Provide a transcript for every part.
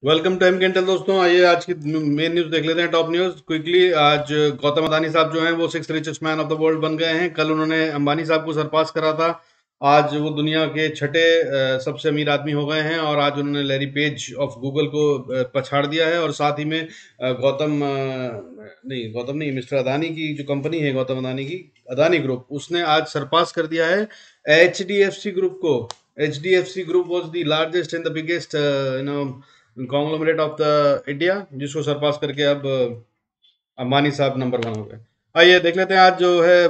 Welcome to M कैंटल दोस्तों। आइए आज की मेन न्यूज देख लेते हैं। Top news quickly. आज गौतम अदानी साहब जो हैं वो six richest man of the world बन गए हैं। कल उन्होंने अंबानी साहब को सरपास करा था। आज वो दुनिया के छठे सबसे अमीर आदमी हो गए हैं और आज उन्होंने लैरी पेज ऑफ गूगल को पछाड़ दिया है। और साथ ही में गौतम नहीं, मिस्टर अदानी की जो कंपनी है, गौतम अदानी की अदानी ग्रुप, उसने आज सरपास कर दिया है H D F C group को। H D F C group was the largest and the biggest conglomerate of the India, जिसको सरपास करके अब अंबानी साहब नंबर वन हो गए। आइए देख लेते हैं आज जो है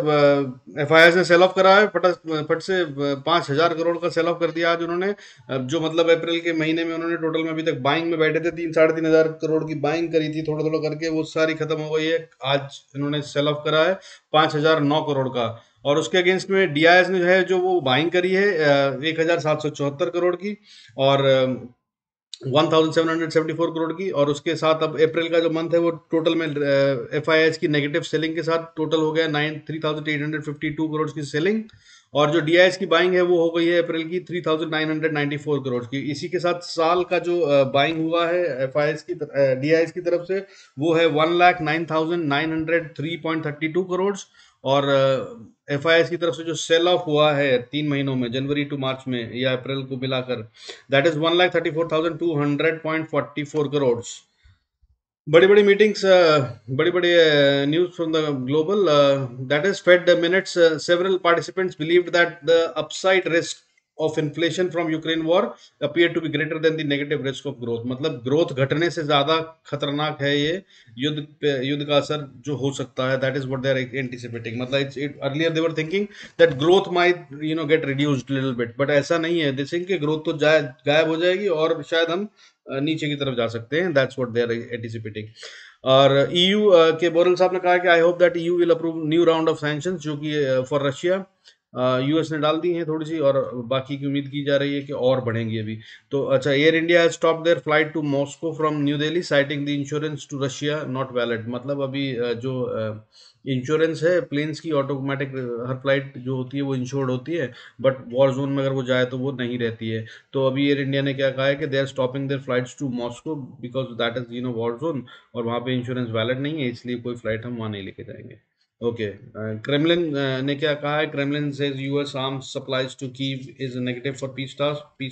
एफ आई एस ने सेल ऑफ करा है फट से 5,000 करोड़ का सेल ऑफ कर दिया आज उन्होंने। अब जो मतलब अप्रैल के महीने में उन्होंने टोटल में अभी तक बाइंग में बैठे थे, 3 साढ़े 3 हजार करोड़ की बाइंग करी थी थोड़ा थोड़ा करके, वो सारी खत्म हो गई है। आज इन्होंने सेल ऑफ करा है 5,009 करोड़ का। और उसके अगेंस्ट में डी आई एस ने जो है जो वो बाइंग करी है 1,774 करोड़ की, और 1,774 करोड़ की। और उसके साथ अब अप्रैल का जो मंथ है वो टोटल में एफ आई एच की नेगेटिव सेलिंग के साथ टोटल हो गया 3,852 करोड़ की सेलिंग। और जो डी आई एस की बाइंग है वो हो गई है अप्रैल की 3,994 करोड़ की। इसी के साथ साल का जो बाइंग हुआ है एफ आई एच की डी आई एस की तरफ से, वो है 1,09,903.32 करोड़। और एफ आई एस की तरफ से जो सेल ऑफ हुआ है 3 महीनों में, जनवरी टू मार्च में या अप्रैल को मिलाकर, दैट इज 1,34,200.44 करोड़। बड़ी बड़ी मीटिंग्स, बड़ी बड़ी news from the global, that is fed minutes. Several participants believed that the upside risk of inflation from Ukraine war appear to be greater than the negative risk of growth. मतलब growth घटने से ज्यादा खतरनाक है ये युद्ध का असर जो हो सकता है। That is what they are anticipating. मतलब it earlier they were thinking that growth might get reduced little bit, but ऐसा नहीं है। दे थिंक कि ग्रोथ तो गायब हो जाएगी और शायद हम नीचे की तरफ जा सकते हैं। That's what they are anticipating. और ईयू के बोरेल साहब ने कहा कि I hope that EU will approve new round of sanctions, जो कि फॉर रशिया यूएस ने डाल दी हैं थोड़ी सी, और बाकी की उम्मीद की जा रही है कि और बढ़ेंगी अभी। तो अच्छा, Air India has stop their flight to Moscow from New Delhi citing the insurance to Russia not valid. मतलब अभी जो इंश्योरेंस है प्लेन्स की, ऑटोमेटिक हर फ्लाइट जो होती है वो इंश्योर्ड होती है, बट वॉर जोन में अगर वो जाए तो वो नहीं रहती है। तो अभी एयर इंडिया ने क्या कहा है कि they are stopping their flights to Moscow because that is war zone, और वहाँ पे इंश्योरेंस वैलिड नहीं है, इसलिए कोई फ्लाइट हम वहाँ नहीं लेके जाएंगे। ओके। क्रेमलिन ने क्या कहा है? Kremlin says US arms supplies to Kyiv is negative for peace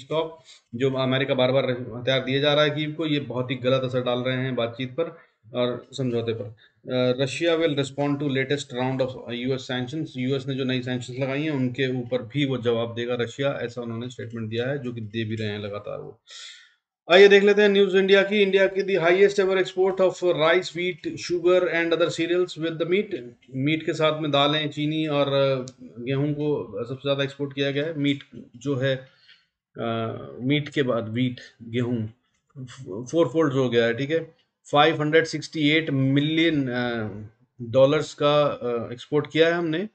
talk. जो अमेरिका बार बार हथियार दिए जा रहा है कीव को, ये बहुत ही गलत असर डाल रहे हैं बातचीत पर और समझौते पर। Russia will respond to latest round of US sanctions. US ने जो नई सैंक्शंस लगाई हैं उनके ऊपर भी वो जवाब देगा रशिया, ऐसा उन्होंने स्टेटमेंट दिया है, जो कि दे भी रहे हैं लगातार वो। आइए देख लेते हैं न्यूज इंडिया की the highest ever export of rice, wheat, sugar and other cereals with the meat. Meat के साथ में दालें, चीनी और गेहूं को सबसे ज्यादा एक्सपोर्ट किया गया है। मीट जो है, मीट के बाद वीट, गेहूं, फोर फोल्ड हो गया है, ठीक है। 568 मिलियन डॉलर्स का एक्सपोर्ट किया है हमने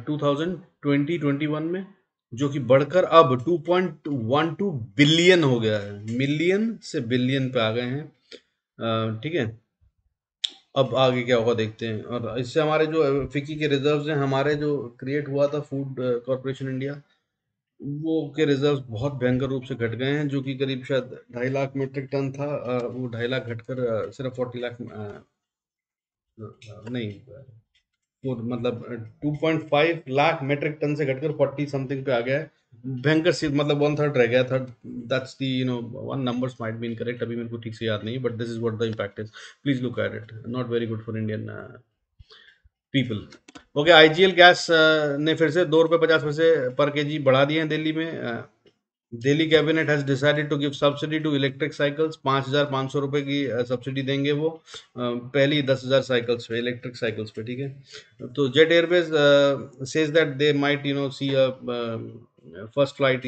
2020-21 में, जो कि बढ़कर अब 2.12 बिलियन हो गया है। मिलियन से बिलियन पे आ गए हैं। ठीक है। अब आगे क्या होगा देखते हैं। और इससे हमारे जो फिक्की के रिजर्व्स हैं, हमारे जो क्रिएट हुआ था फूड कॉरपोरेशन इंडिया, वो के रिजर्व्स बहुत भयंकर रूप से घट गए हैं, जो कि करीब शायद 2.5 लाख मीट्रिक टन था। वो 2.5 लाख घटकर सिर्फ 40 लाख, नहीं, वो मतलब 2.5 लाख मेट्रिक टन से घटकर 40 समथिंग पे आ गया है। भयंकर सी, मतलब वन थर्ड रह गया था। That's the one numbers might be incorrect, अभी मेरे को ठीक से याद नहीं, but this is what the impact is. Please look at it, not very good for Indian people. Okay. IGL gas ने फिर से ₹2.50 पर केजी बढ़ा दिए हैं दिल्ली में। Delhi cabinet has decided to give subsidy to electric cycles. ₹5,500 की सब्सिडी देंगे वो पहली 10,000 साइकिल्स पे, इलेक्ट्रिक साइकिल्स पे, ठीक है। तो Jet Airways says that they might see a first flight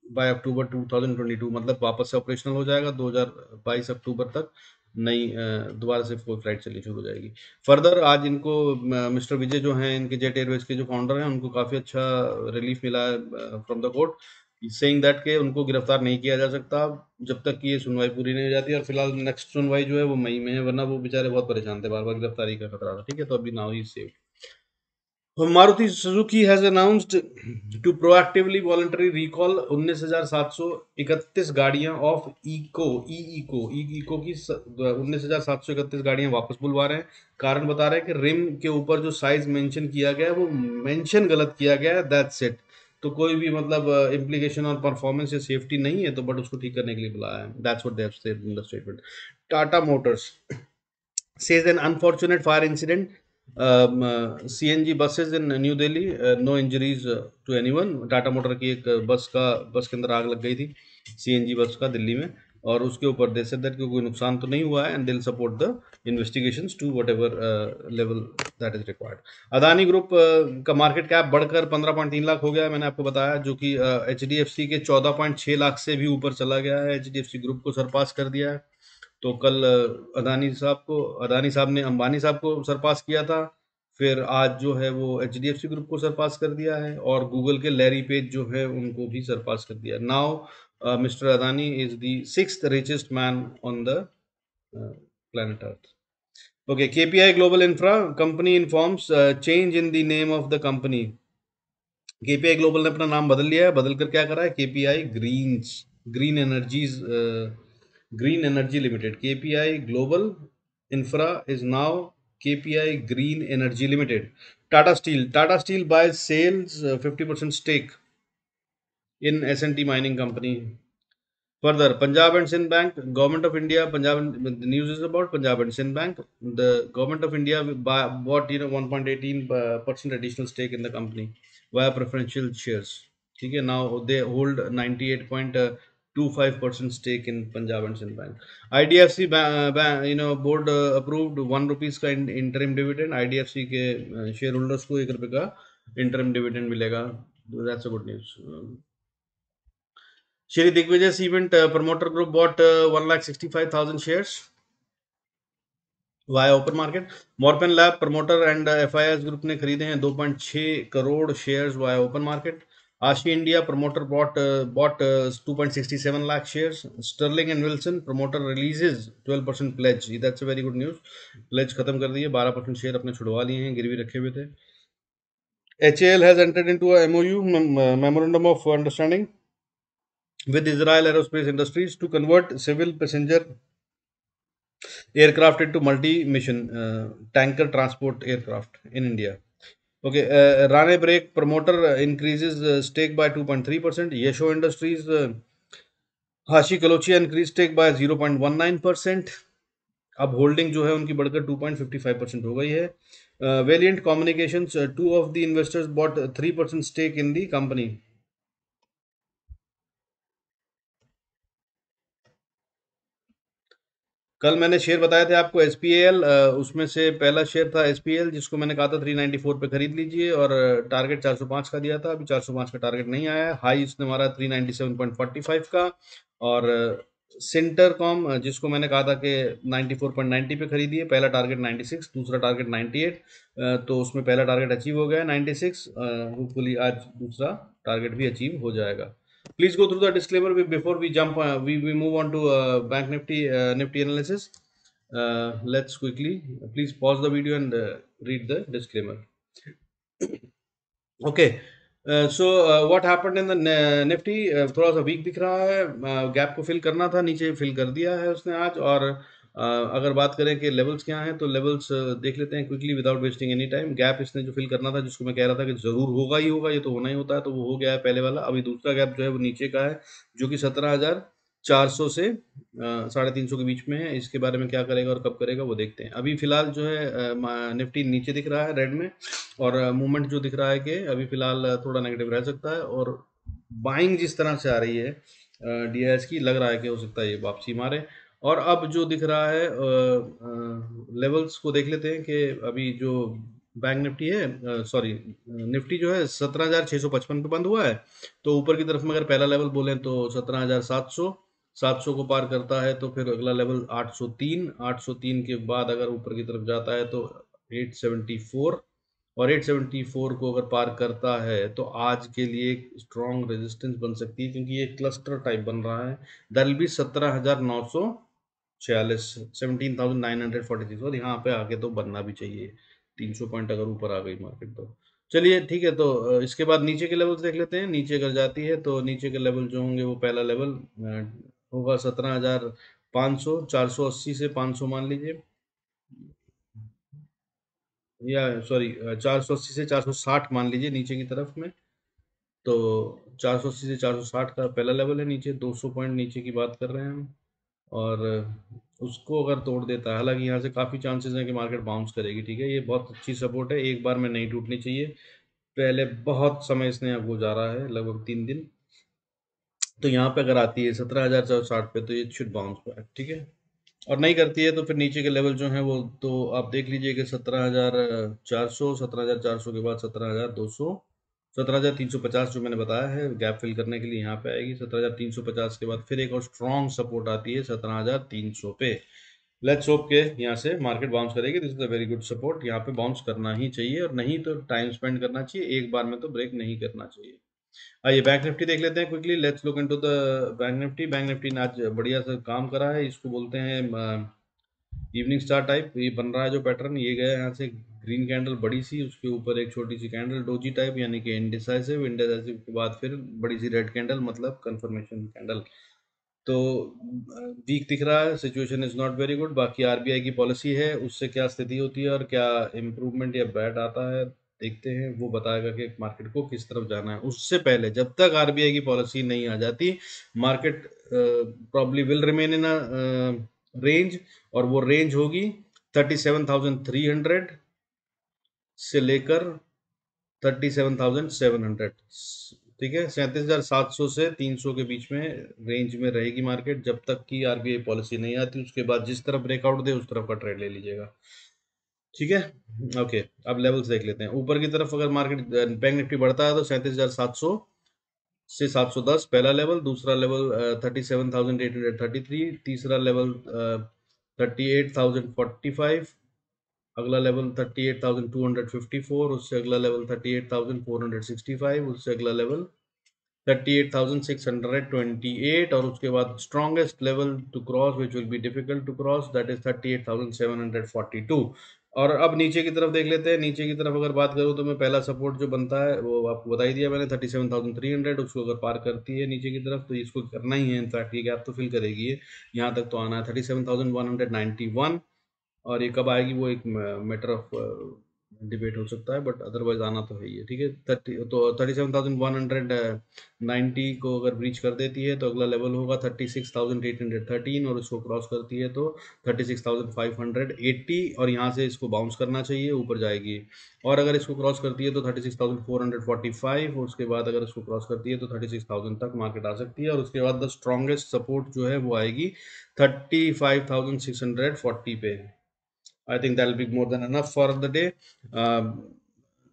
by October 2022, मतलब वापस से ऑपरेशनल हो जाएगा 2022 अक्टूबर तक। नई दोबारा से कोई फ्लाइट चलनी शुरू हो जाएगी। फर्दर आज इनको मिस्टर विजय जो हैं, इनके जेट एयरवेज के जो फाउंडर हैं, उनको काफ़ी अच्छा रिलीफ मिला है from the court, saying that के उनको गिरफ्तार नहीं किया जा सकता जब तक कि ये सुनवाई पूरी नहीं हो जाती। और फिलहाल नेक्स्ट सुनवाई जो है वो मई में है, वरना वो बेचारे बहुत परेशान थे, बार बार गिरफ्तारी का खतरा था, ठीक है। तो अभी now he save. Maruti Suzuki has announced to proactively voluntary recall 19,731 गाड़ियां ऑफ इको की 19,731 गाड़ियां वापस बुलवा रहे हैं। कारण बता रहे हैं कि रिम के ऊपर जो साइज मेंशन किया गया है वो मेंशन गलत किया गया है, दैट्स इट। तो कोई भी मतलब इम्प्लीकेशन और परफॉर्मेंस या सेफ्टी नहीं है, तो बट उसको ठीक करने के लिए बुलाया है, that's what they have said in the statement. Tata Motors says an unfortunate fire incident. CNG buses in New Delhi, no injuries to anyone. Tata motor की एक बस के अंदर आग लग गई थी, सीएनजी बस का, दिल्ली में। और उसके ऊपर दे सेड दैट कोई नुकसान तो नहीं हुआ है, and will support the investigations to whatever level that is required. Adani group का मार्केट कैप बढ़कर 15.3 लाख हो गया है, मैंने आपको बताया, जो कि एच डी एफ सी के 14.6 लाख से भी ऊपर चला गया है। H D F C group को सरपास कर दिया है। तो कल अदानी साहब ने अंबानी साहब को सरपास किया था। फिर आज जो है वो H D F C group को सरपास कर दिया है, और गूगल के लैरी पेज जो है उनको भी सरपास कर दिया। Now mister Adani is the sixth richest man on the planet Earth. Okay, KPI Global Infra company informs change in the name of the company. KPI global ने अपना नाम बदल लिया है। बदल कर क्या करा है? KPI Green Energies Green Energy Limited. KPI Global Infra is now KPI Green Energy Limited. Tata Steel buy sells 50% stake in S&T mining company. Further, Punjab and Sindh Bank, Government of India, the news is about Punjab and Sindh Bank. The Government of India bought 1.18% additional stake in the company via preferential shares. ठीक है, now they hold 98.25% stake in Punjab and Sindh Bank. IDFC board approved ₹1 का interim dividend. IDFC के shareholders को ₹1 का interim dividend मिलेगा. That's a good news. Shri Digvijay Cement Promoter Group bought 1,65,000 shares via open market. Morpen Lab Promoter and FIS Group ने खरीदे हैं 2.6 crore shares via open market. Ashi India Promoter bought 2.67 lakh shares. Sterling and Wilson Promoter releases 12% pledge. That's a very good news. Pledge खत्म कर दिए, 12% share अपने छुड़वा लिए हैं, गिरवी रखे हुए थे। HAL has entered into a MOU, Memorandum of Understanding, with Israel Aerospace Industries to convert civil passenger aircraft into multi-mission tanker transport aircraft in India. Okay, Rane Brake promoter increases stake by 2.3%. Yesho Industries, Hashi Kalochia increased stake by 0.19%. अब holding जो है उनकी बढ़कर 2.55% हो गई है। Valiant Communications, two of the investors bought 3% stake in the company. कल मैंने शेयर बताए थे आपको एसपीएल, उसमें से पहला शेयर था एसपीएल, जिसको मैंने कहा था 394 पे खरीद लीजिए, और टारगेट 405 का दिया था। अभी 405 का टारगेट नहीं आया है। हाई इसने मारा 397.45 का। और सेंटर कॉम, जिसको मैंने कहा था कि 94.90 पे खरीदिए, पहला टारगेट 96, दूसरा टारगेट 98, तो उसमें पहला टारगेट अचीव हो गया 96। होपफुली आज दूसरा टारगेट भी अचीव हो जाएगा। Please go through the disclaimer before we jump. We move on to Bank Nifty analysis. Let's quickly please pause the video and read the disclaimer. Okay. So what happened in the Nifty? थोड़ा सा week दिख रहा है, gap को fill करना था, नीचे fill कर दिया है उसने आज। और अगर बात करें कि लेवल्स क्या हैं, तो लेवल्स देख लेते हैं quickly without wasting any time. Gap इसने जो फिल करना था, जिसको मैं कह रहा था कि जरूर होगा ही होगा, ये तो होना ही होता है, तो वो हो गया है पहले वाला। अभी दूसरा गैप जो है वो नीचे का है, जो कि 17,400 से 350 के बीच में है। इसके बारे में क्या करेगा और कब करेगा वो देखते हैं। अभी फिलहाल जो है निफ्टी नीचे दिख रहा है रेड में, और मूवमेंट जो दिख रहा है कि अभी फिलहाल थोड़ा नेगेटिव रह सकता है। और बाइंग जिस तरह से आ रही है डीआईएस की, लग रहा है कि हो सकता है ये वापसी मारे। और अब जो दिख रहा है लेवल्स को देख लेते हैं कि अभी जो बैंक निफ्टी है, सॉरी निफ्टी जो है 17,655 पे बंद हुआ है। तो ऊपर की तरफ में अगर पहला लेवल बोलें तो 17,700, 700 को पार करता है तो फिर अगला लेवल 803, 803 के बाद अगर ऊपर की तरफ जाता है तो 874, और 874 को अगर पार करता है तो आज के लिए एक स्ट्रॉन्ग रेजिस्टेंस बन सकती है, क्योंकि ये क्लस्टर टाइप बन रहा है। दैट विल बी 17,946, 17,946, और यहाँ पे आके तो बनना भी चाहिए। 300 पॉइंट अगर ऊपर आ गई मार्केट तो। चलिए ठीक है, तो इसके बाद नीचे के लेवल्स देख लेते हैं। नीचे अगर जाती है तो नीचे के लेवल जो होंगे वो पहला लेवल होगा 17,500, 480 से 500 मान लीजिए, या सॉरी 480 से 460 मान लीजिए नीचे की तरफ में। तो 480 से 460 का पहला लेवल है नीचे, 200 पॉइंट नीचे की बात कर रहे हैं हम। और उसको अगर तोड़ देता है, हालांकि यहाँ से काफ़ी चांसेस हैं कि मार्केट बाउंस करेगी, ठीक है, ये बहुत अच्छी सपोर्ट है, एक बार में नहीं टूटनी चाहिए। पहले बहुत समय इसने अब गुजारा है, लगभग 3 दिन। तो यहाँ पे अगर आती है 17,460 पे, तो ये शुड बाउंस बैक, ठीक है। और नहीं करती है तो फिर नीचे के लेवल जो हैं वो तो आप देख लीजिए कि 17,400, 17,400 के बाद 17,200, 17,350 जो मैंने बताया है गैप फिल करने के लिए यहाँ पे आएगी। 17,350 के बाद फिर एक और स्ट्रॉन्ग सपोर्ट आती है 17,300 पे। लेट्स होप के यहाँ से मार्केट बाउंस करेगी। This is a very good support, यहाँ पे बाउंस करना ही चाहिए, और नहीं तो टाइम स्पेंड करना चाहिए, एक बार में तो ब्रेक नहीं करना चाहिए। आइए बैंक निफ्टी देख लेते हैं quickly. Let's look into the bank Nifty. Bank Nifty ने आज बढ़िया से काम करा है, इसको बोलते हैं इवनिंग स्टार टाइप। ये बन रहा है जो पैटर्न, ये गया यहाँ से ग्रीन कैंडल बड़ी सी, उसके ऊपर एक छोटी सी कैंडल डोजी टाइप, यानी कि इंडिसाइसिव, इंडिसाइसिव के बाद फिर बड़ी सी रेड कैंडल, मतलब कंफर्मेशन कैंडल। तो वीक दिख रहा है, situation is not very good. बाकी आरबीआई की पॉलिसी है, उससे क्या स्थिति होती है और क्या इम्प्रूवमेंट या बैड आता है, देखते हैं, वो बताएगा कि मार्केट को किस तरफ जाना है। उससे पहले जब तक आरबीआई की पॉलिसी नहीं आ जाती, market probably will remain in a range, और वो रेंज होगी 37,300 से लेकर 37,700, ठीक है, 37,700 से 300 के बीच में रेंज में रहेगी मार्केट, जब तक कि आरबीआई पॉलिसी नहीं आती। उसके बाद जिस तरफ ब्रेकआउट दे उस तरफ का ट्रेड ले लीजिएगा, ठीक है। ओके, अब लेवल्स देख लेते हैं। ऊपर की तरफ अगर मार्केट बैंक निफ्टी बढ़ता है तो 37,700 से 710 पहला लेवल, दूसरा लेवल 37,833, तीसरा लेवल 38,045, अगला लेवल 38,254, उससे अगला लेवल 38,465, उससे अगला लेवल 38,628, और उसके बाद strongest level to cross which will be difficult to cross, that is 38,742। और अब नीचे की तरफ देख लेते हैं। नीचे की तरफ अगर बात करूँ तो मैं पहला सपोर्ट जो बनता है वो आपको बता ही दिया मैंने, 37,300, उसको अगर पार करती है नीचे की तरफ तो इसको करना ही है, इनफैक्ट ये गैप तो फिल करेगी ये, यहाँ तक तो आना है 37,191। और ये कब आएगी वो एक मैटर ऑफ डिबेट हो सकता है, बट अदरवाइज आना तो है ही है, ठीक है। 37,190 को अगर ब्रीच कर देती है तो अगला लेवल होगा 36,813, और उसको क्रॉस करती है तो 36,580, और यहाँ से इसको बाउंस करना चाहिए, ऊपर जाएगी। और अगर इसको क्रॉस करती है तो 36,445, उसके बाद अगर इसको क्रॉस करती है तो 36,000 तक मार्केट आ सकती है, और उसके बाद द स्ट्रॉन्गेस्ट सपोर्ट जो है वो आएगी 35,640 पे। I think that'll be more than enough for the day.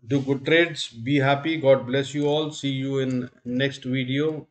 Do good trades. Be happy. God bless you all. See you in next video.